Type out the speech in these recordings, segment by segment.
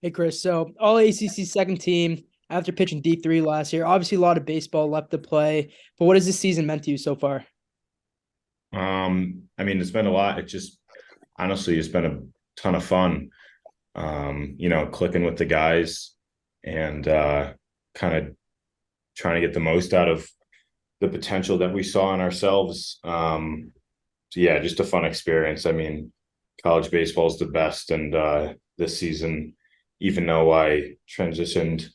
Hey, Chris. So, all ACC second team after pitching D3 last year. Obviously, a lot of baseball left to play. But what has this season meant to you so far? It's been a lot. It just honestly, it's been a ton of fun. Clicking with the guys and kind of trying to get the most out of the potential that we saw in ourselves. So yeah, just a fun experience. I mean, college baseball is the best, and this season, even though I transitioned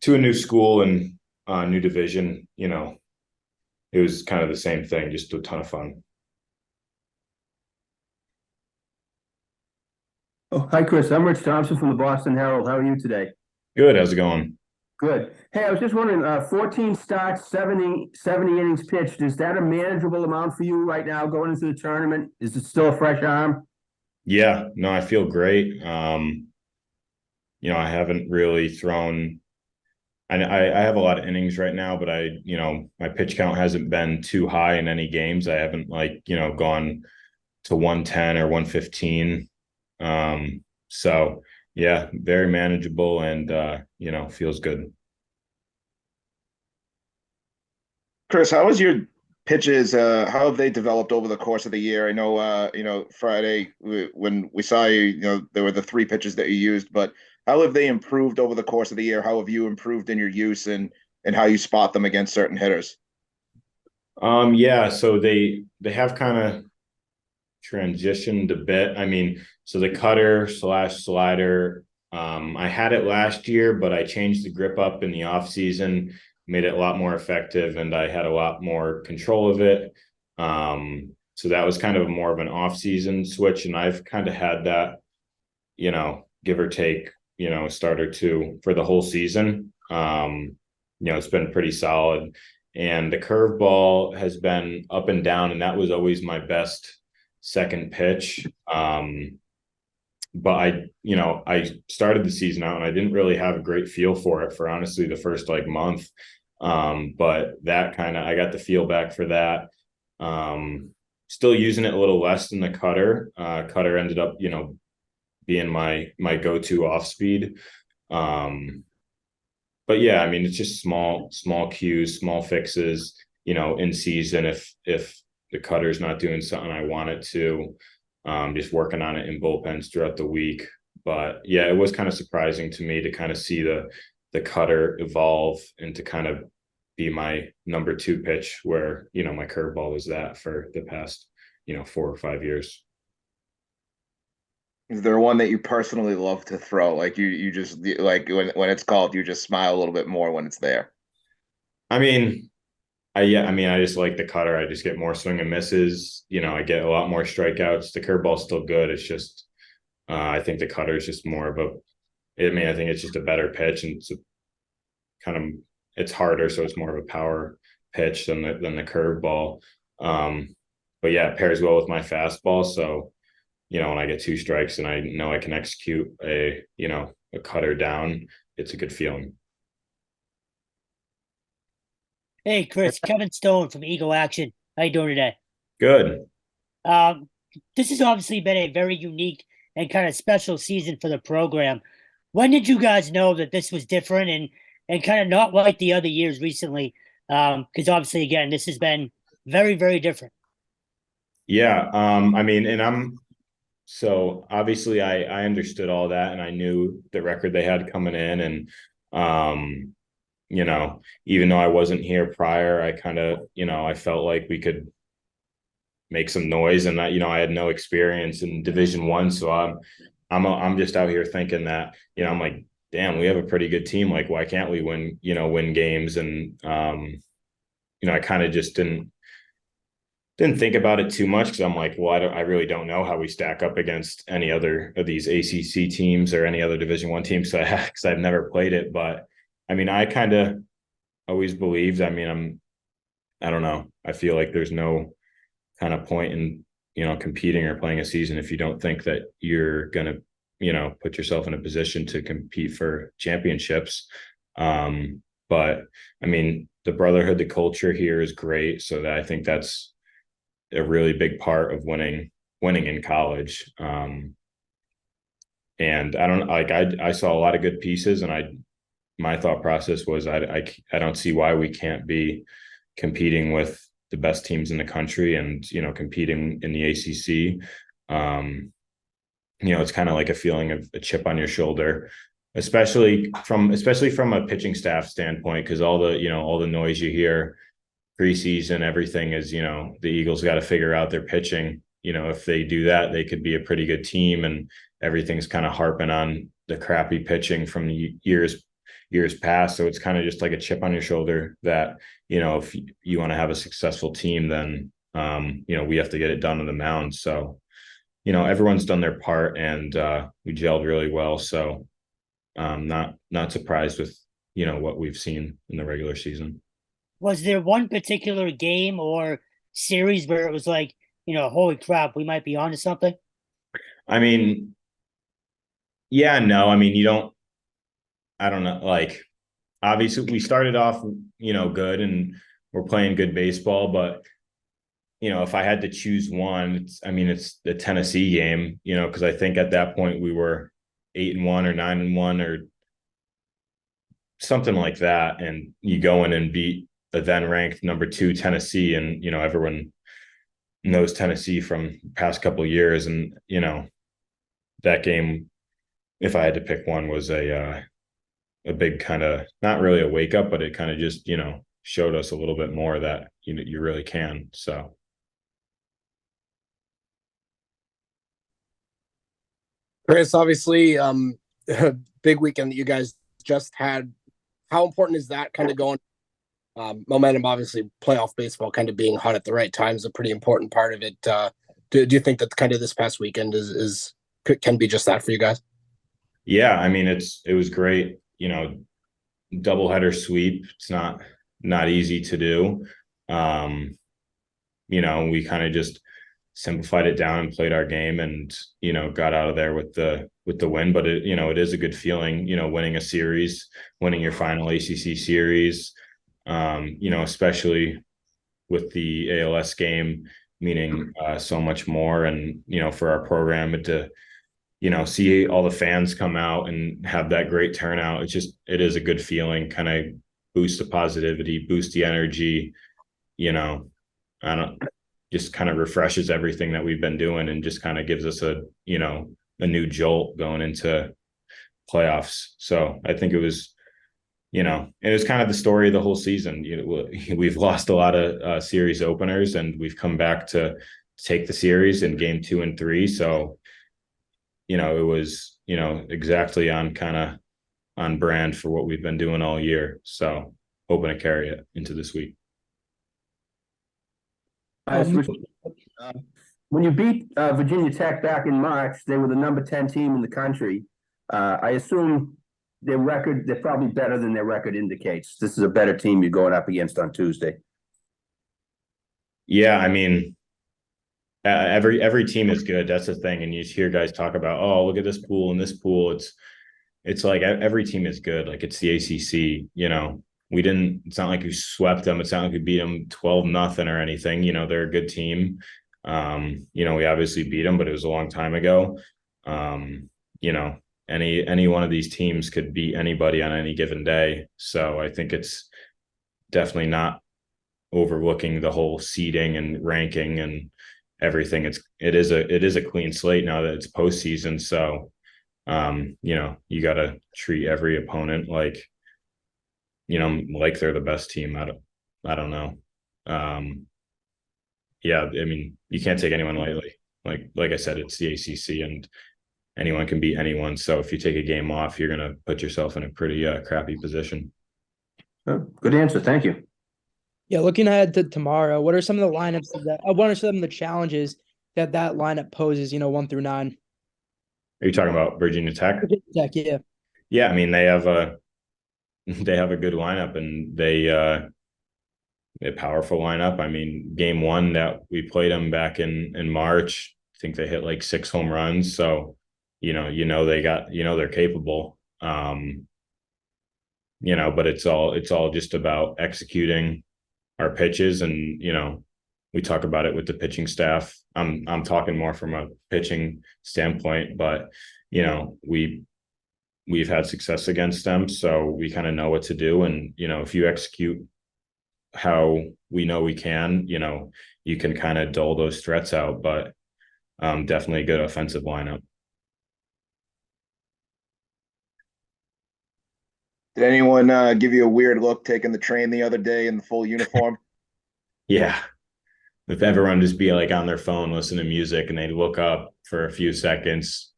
to a new school and new division, it was kind of the same thing, just a ton of fun. Oh, hi, Chris. I'm Rich Thompson from the Boston Herald. How are you today? Good. How's it going? Good. Hey, I was just wondering, 14 starts, 70 innings pitched. Is that a manageable amount for you right now going into the tournament? Is it still a fresh arm? Yeah, no, I feel great. I haven't really thrown. I have a lot of innings right now, but my pitch count hasn't been too high in any games. I haven't gone to 110 or 115. So yeah, very manageable and feels good. Chris, how was your pitches? How have they developed over the course of the year? I know, Friday when we saw you, there were the three pitches that you used, but how have they improved over the course of the year? How have you improved in your use and how you spot them against certain hitters? Yeah, so they have kind of transitioned a bit. I mean, so the cutter slash slider, I had it last year, but I changed the grip up in the off season, made it a lot more effective, and I had a lot more control of it. So that was kind of more of an off season switch, and I've kind of had that, give or take, a start or two for the whole season. It's been pretty solid. And the curveball has been up and down, and that was always my best second pitch. But I started the season out and I didn't really have a great feel for it for honestly the first like month. But that I got the feel back for that. Still using it a little less than the cutter. Cutter ended up, being my go-to off speed. But yeah, I mean, it's just small cues, small fixes, in season if the cutter's not doing something I want it to, just working on it in bullpens throughout the week. But yeah, it was kind of surprising to me to kind of see the cutter evolve and to kind of be my number two pitch where, my curveball was that for the past, 4 or 5 years. Is there one that you personally love to throw? Like you just like when it's called, you just smile a little bit more when it's there. I mean, I just like the cutter. I just get more swing and misses. I get a lot more strikeouts. The curveball's still good. It's just I think the cutter is just more of a. I think it's just a better pitch, and kind of it's harder, so it's more of a power pitch than the curveball. But yeah, it pairs well with my fastball. So when I get two strikes and I know I can execute a cutter down, it's a good feeling. Hey, Chris, Kevin Stone from Eagle Action. How you doing today? Good. Um, this has obviously been a very unique and kind of special season for the program. When did you guys know that this was different and kind of not like the other years recently? Because obviously, again, this has been very, very different. Yeah. And I'm so obviously I understood all that and I knew the record they had coming in and even though I wasn't here prior, I kind of, I felt like we could make some noise and that, I had no experience in Division 1. So I'm just out here thinking that, I'm like, damn, we have a pretty good team. Like, why can't we win games? And, I kind of just didn't think about it too much because I'm like, well, I really don't know how we stack up against any other of these ACC teams or any other Division 1 teams because I've never played it. But I mean, I kind of always believed. I mean, I don't know. I feel like there's no kind of point in competing or playing a season if you don't think that you're gonna put yourself in a position to compete for championships. But I mean, the brotherhood, the culture here is great, so that I think that's a really big part of winning in college. And I don't like I saw a lot of good pieces, and my thought process was I don't see why we can't be competing with the best teams in the country and competing in the ACC. It's kind of like a feeling of a chip on your shoulder, especially from a pitching staff standpoint, because all the noise you hear preseason, everything is the Eagles got to figure out their pitching. If they do that, they could be a pretty good team, and everything's kind of harping on the crappy pitching from years past. So it's kind of just like a chip on your shoulder that if you want to have a successful team, then we have to get it done on the mound. So everyone's done their part, and we gelled really well. So not surprised with what we've seen in the regular season. Was there one particular game or series where it was like, holy crap, we might be onto something? I mean, yeah, no, I mean, I don't know. Like, obviously we started off, good, and we're playing good baseball, but if I had to choose one, it's the Tennessee game, because I think at that point we were 8-1 or 9-1 or something like that. And you go in and beat the then ranked number 2 Tennessee. And, everyone knows Tennessee from past couple of years. And, that game, if I had to pick one, was a big kind of, not really a wake up, but it kind of just, showed us a little bit more that, you really can. So. Chris, obviously, a big weekend that you guys just had. How important is that kind of going? Momentum, obviously, playoff baseball kind of being hot at the right time is a pretty important part of it. Do you think that kind of this past weekend can be just that for you guys? Yeah, I mean, it was great. Doubleheader sweep. It's not easy to do. We kind of just simplified it down and played our game, and got out of there with the win. But it is a good feeling, winning a series, winning your final ACC series, especially with the ALS game meaning so much more, and for our program to see all the fans come out and have that great turnout. It is a good feeling, kind of boost the positivity, boost the energy, I don't just kind of refreshes everything that we've been doing, and just kind of gives us a new jolt going into playoffs. So I think it was kind of the story of the whole season. We've lost a lot of series openers, and we've come back to take the series in game 2 and 3. So, it was, exactly on brand for what we've been doing all year. So hoping to carry it into this week. When you beat Virginia Tech back in March, they were the number 10 team in the country. I assume their record, they're probably better than their record indicates. This is a better team you're going up against on Tuesday. Yeah, I mean, every team is good. That's the thing. And you hear guys talk about, oh, look at this pool and this pool. It's like every team is good. Like, it's the ACC. It's not like we swept them. It's not like we beat them 12-0 or anything. They're a good team. We obviously beat them, but it was a long time ago. Any one of these teams could beat anybody on any given day. So I think it's definitely not overlooking the whole seeding and ranking and everything. It is a clean slate now that it's postseason. So, you got to treat every opponent like they're the best team. I don't know. Yeah, I mean, you can't take anyone lightly. Like I said, it's the ACC, and anyone can beat anyone. So if you take a game off, you're going to put yourself in a pretty crappy position. Good answer. Thank you. Yeah, looking ahead to tomorrow, what are some of the lineups what are some of the challenges that lineup poses, 1 through 9? Are you talking about Virginia Tech? Virginia Tech, yeah. Yeah, I mean, they have a good lineup, and a powerful lineup. I mean, game 1 that we played them back in March, I think they hit like 6 home runs. So, they're capable. But it's all just about executing our pitches and, we talk about it with the pitching staff. I'm talking more from a pitching standpoint, but you know, we've had success against them, so we kind of know what to do. And you know, if you execute how we know we can, you know, you can kind of dole those threats out. But definitely a good offensive lineup. Did anyone give you a weird look taking the train the other day in the full uniform? Yeah. If everyone just be like on their phone listening to music and they look up for a few seconds,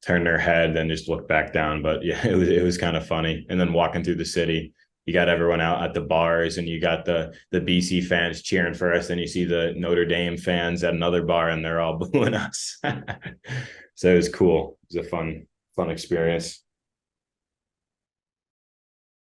turn their head, then just look back down. But yeah, it was kind of funny. And then walking through the city, you got everyone out at the bars, and you got the BC fans cheering for us. Then you see the Notre Dame fans at another bar, and they're all booing us. So it was cool. It was a fun experience.